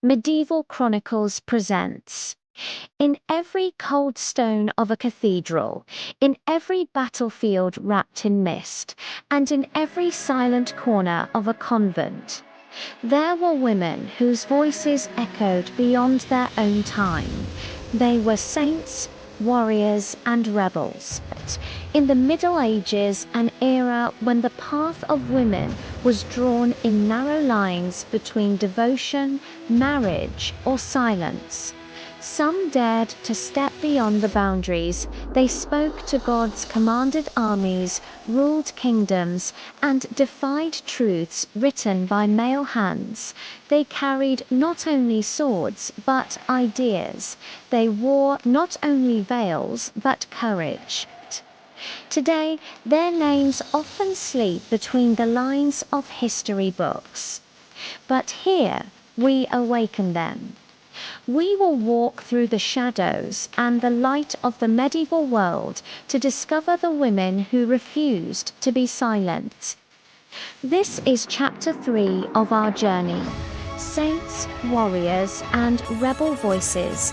Medieval Chronicles presents. In every cold stone of a cathedral, in every battlefield wrapped in mist, and in every silent corner of a convent, there were women whose voices echoed beyond their own time. They were saints, warriors, and rebels. In the Middle Ages, an era when the path of women was drawn in narrow lines between devotion, marriage, or silence. Some dared to step beyond the boundaries. They spoke to God's commanded armies, ruled kingdoms, and defied truths written by male hands. They carried not only swords, but ideas. They wore not only veils, but courage. Today, their names often sleep between the lines of history books. But here, we awaken them. We will walk through the shadows and the light of the medieval world to discover the women who refused to be silent. This is chapter 3 of our journey: Saints, Warriors, and Rebel Voices.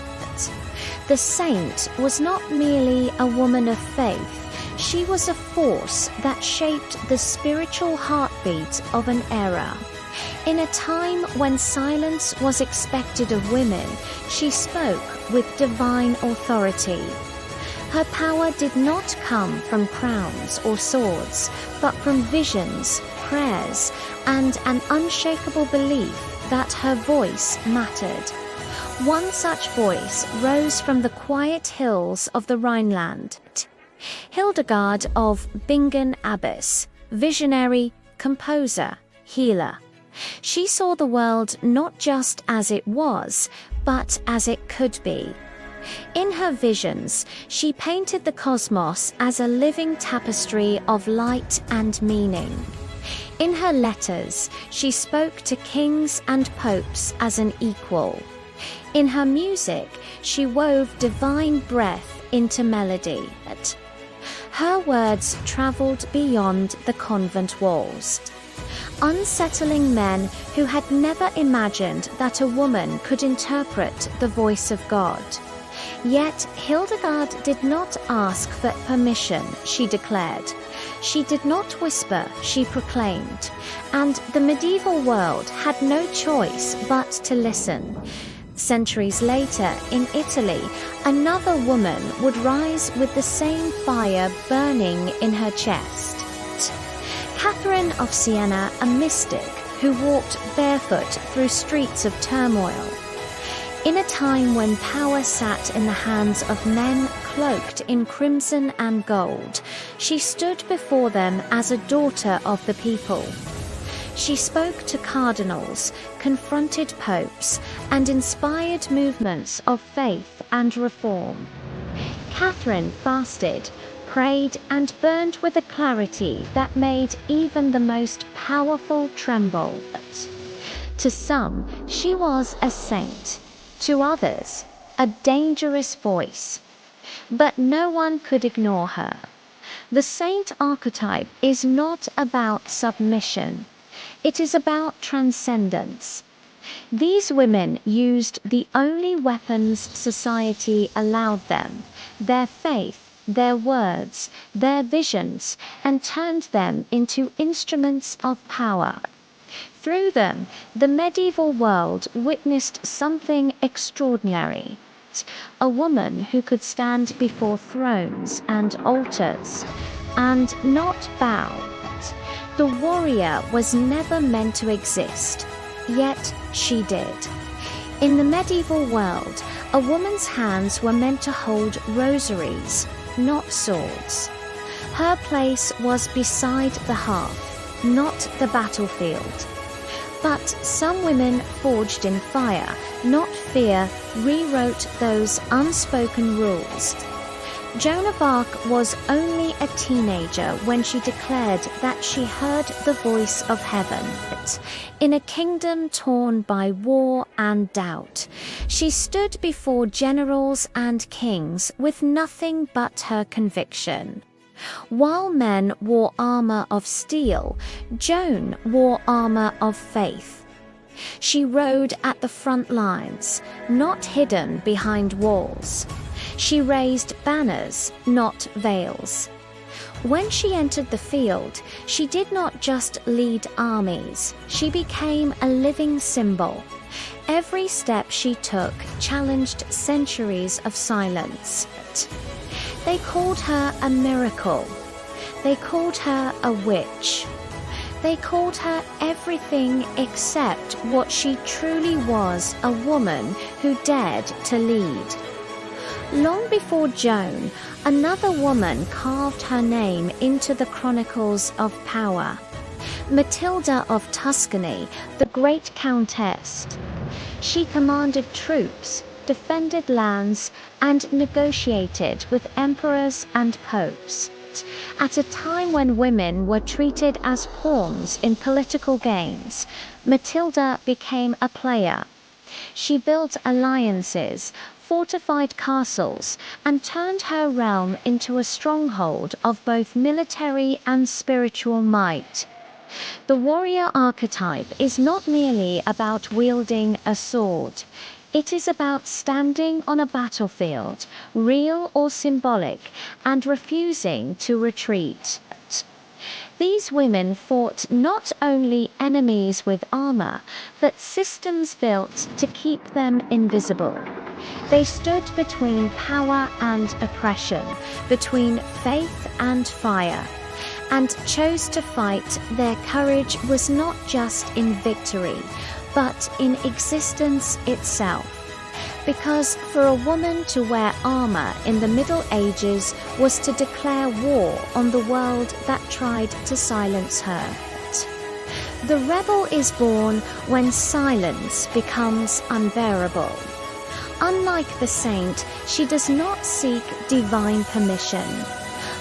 The saint was not merely a woman of faith. She was a force that shaped the spiritual heartbeat of an era. In a time when silence was expected of women, she spoke with divine authority. Her power did not come from crowns or swords, but from visions, prayers, and an unshakable belief that her voice mattered. One such voice rose from the quiet hills of the Rhineland. Hildegard of Bingen Abbess, visionary, composer, healer. She saw the world not just as it was, but as it could be. In her visions, she painted the cosmos as a living tapestry of light and meaning. In her letters, she spoke to kings and popes as an equal. In her music, she wove divine breath into melody. Her words traveled beyond the convent walls, unsettling men who had never imagined that a woman could interpret the voice of God. Yet Hildegard did not ask for permission, she declared. She did not whisper, she proclaimed. And the medieval world had no choice but to listen. Centuries later, in Italy, another woman would rise with the same fire burning in her chest. Catherine of Siena, a mystic who walked barefoot through streets of turmoil. In a time when power sat in the hands of men cloaked in crimson and gold, she stood before them as a daughter of the people. She spoke to cardinals, confronted popes, and inspired movements of faith and reform. Catherine fasted, prayed, and burned with a clarity that made even the most powerful tremble. To some, she was a saint. To others, a dangerous voice. But no one could ignore her. The saint archetype is not about submission. It is about transcendence. These women used the only weapons society allowed them: their faith, their words, their visions, and turned them into instruments of power. Through them, the medieval world witnessed something extraordinary: a woman who could stand before thrones and altars and not bow. The warrior was never meant to exist, yet she did. In the medieval world, a woman's hands were meant to hold rosaries, not swords. Her place was beside the hearth, not the battlefield. But some women forged in fire, not fear, rewrote those unspoken rules. Joan of Arc was only a teenager when she declared that she heard the voice of heaven. In a kingdom torn by war and doubt, she stood before generals and kings with nothing but her conviction. While men wore armor of steel, Joan wore armor of faith. She rode at the front lines, not hidden behind walls. She raised banners, not veils. When she entered the field, she did not just lead armies, she became a living symbol. Every step she took challenged centuries of silence. They called her a miracle. They called her a witch. They called her everything except what she truly was, a woman who dared to lead. Long before Joan, another woman carved her name into the chronicles of power. Matilda of Tuscany, the great countess. She commanded troops, defended lands, and negotiated with emperors and popes. At a time when women were treated as pawns in political games, Matilda became a player. She built alliances, fortified castles, and turned her realm into a stronghold of both military and spiritual might. The warrior archetype is not merely about wielding a sword. It is about standing on a battlefield, real or symbolic, and refusing to retreat. These women fought not only enemies with armor, but systems built to keep them invisible. They stood between power and oppression, between faith and fire, and chose to fight. Their courage was not just in victory, but in existence itself. Because for a woman to wear armor in the Middle Ages was to declare war on the world that tried to silence her. The rebel is born when silence becomes unbearable. Unlike the saint, she does not seek divine permission.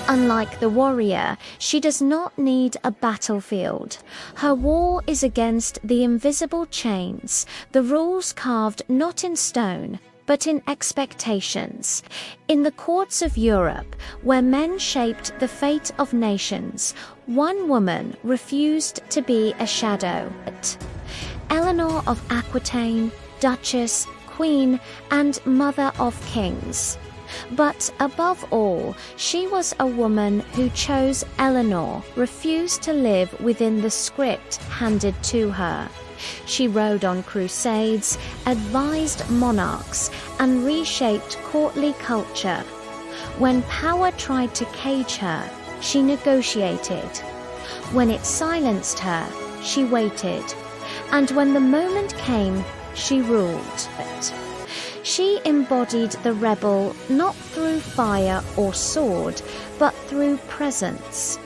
Unlike the warrior, she does not need a battlefield. Her war is against the invisible chains, the rules carved not in stone, but in expectations. In the courts of Europe, where men shaped the fate of nations, one woman refused to be a shadow. Eleanor of Aquitaine, Duchess, Queen, and Mother of Kings. But above all, she was a woman who chose Eleanor, refused to live within the script handed to her. She rode on crusades, advised monarchs, and reshaped courtly culture. When power tried to cage her, she negotiated. When it silenced her, she waited. And when the moment came, she ruled. She embodied the rebel not through fire or sword, but through presence.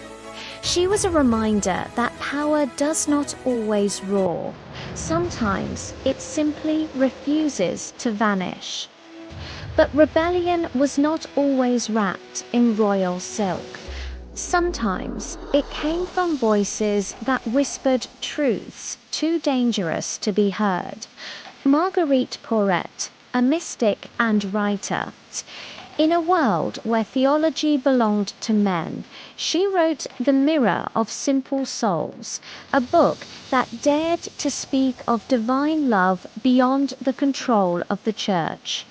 She was a reminder that power does not always roar. Sometimes it simply refuses to vanish. But rebellion was not always wrapped in royal silk. Sometimes it came from voices that whispered truths too dangerous to be heard. Marguerite Porete, a mystic and writer. In a world where theology belonged to men, she wrote The Mirror of Simple Souls, a book that dared to speak of divine love beyond the control of the church.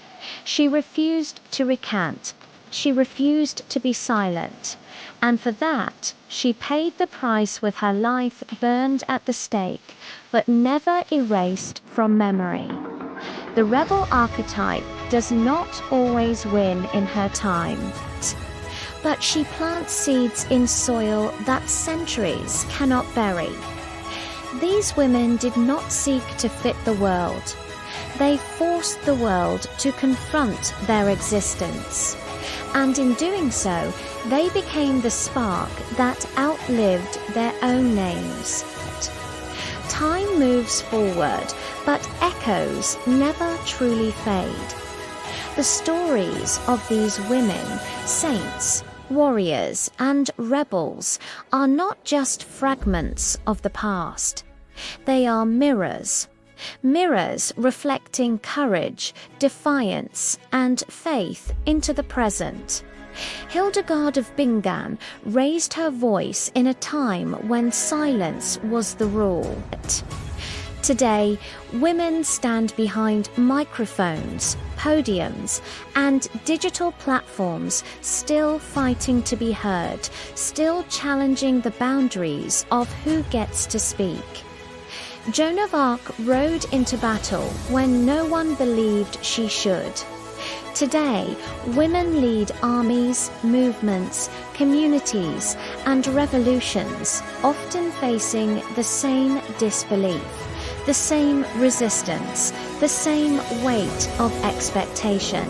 She refused to recant. She refused to be silent. And for that, she paid the price with her life burned at the stake, but never erased from memory. The rebel archetype does not always win in her time, but she plants seeds in soil that centuries cannot bury. These women did not seek to fit the world. They forced the world to confront their existence. And in doing so, they became the spark that outlived their own names. Time moves forward, but echoes never truly fade. The stories of these women, saints, warriors, and rebels are not just fragments of the past. They are mirrors. Mirrors reflecting courage, defiance, and faith into the present. Hildegard of Bingen raised her voice in a time when silence was the rule. Today, women stand behind microphones, podiums, and digital platforms, still fighting to be heard, still challenging the boundaries of who gets to speak. Joan of Arc rode into battle when no one believed she should. Today, women lead armies, movements, communities, and revolutions, often facing the same disbelief, the same resistance, the same weight of expectation.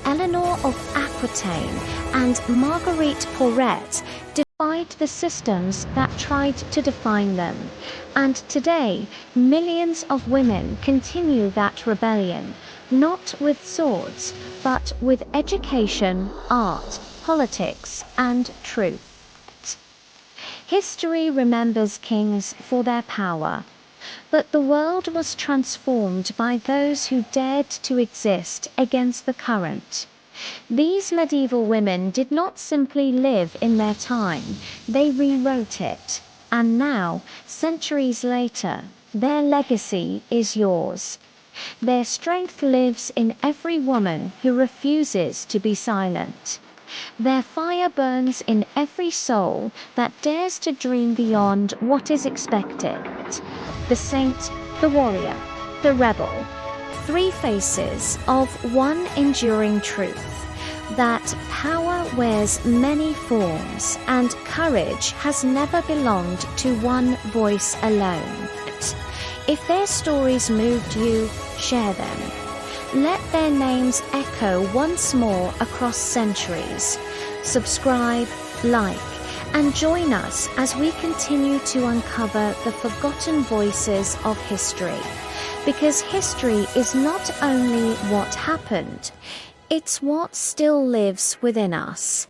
Eleanor of Aquitaine and Marguerite Porete defied the systems that tried to define them, and today millions of women continue that rebellion, not with swords, but with education, art, politics, and truth. History remembers kings for their power, but the world was transformed by those who dared to exist against the current. These medieval women did not simply live in their time, they rewrote it. And now, centuries later, their legacy is yours. Their strength lives in every woman who refuses to be silent. Their fire burns in every soul that dares to dream beyond what is expected. The saint, the warrior, the rebel. Three faces of one enduring truth. That power wears many forms, and courage has never belonged to one voice alone. If their stories moved you, share them. Let their names echo once more across centuries. Subscribe, like, and join us as we continue to uncover the forgotten voices of history. Because history is not only what happened, it's what still lives within us.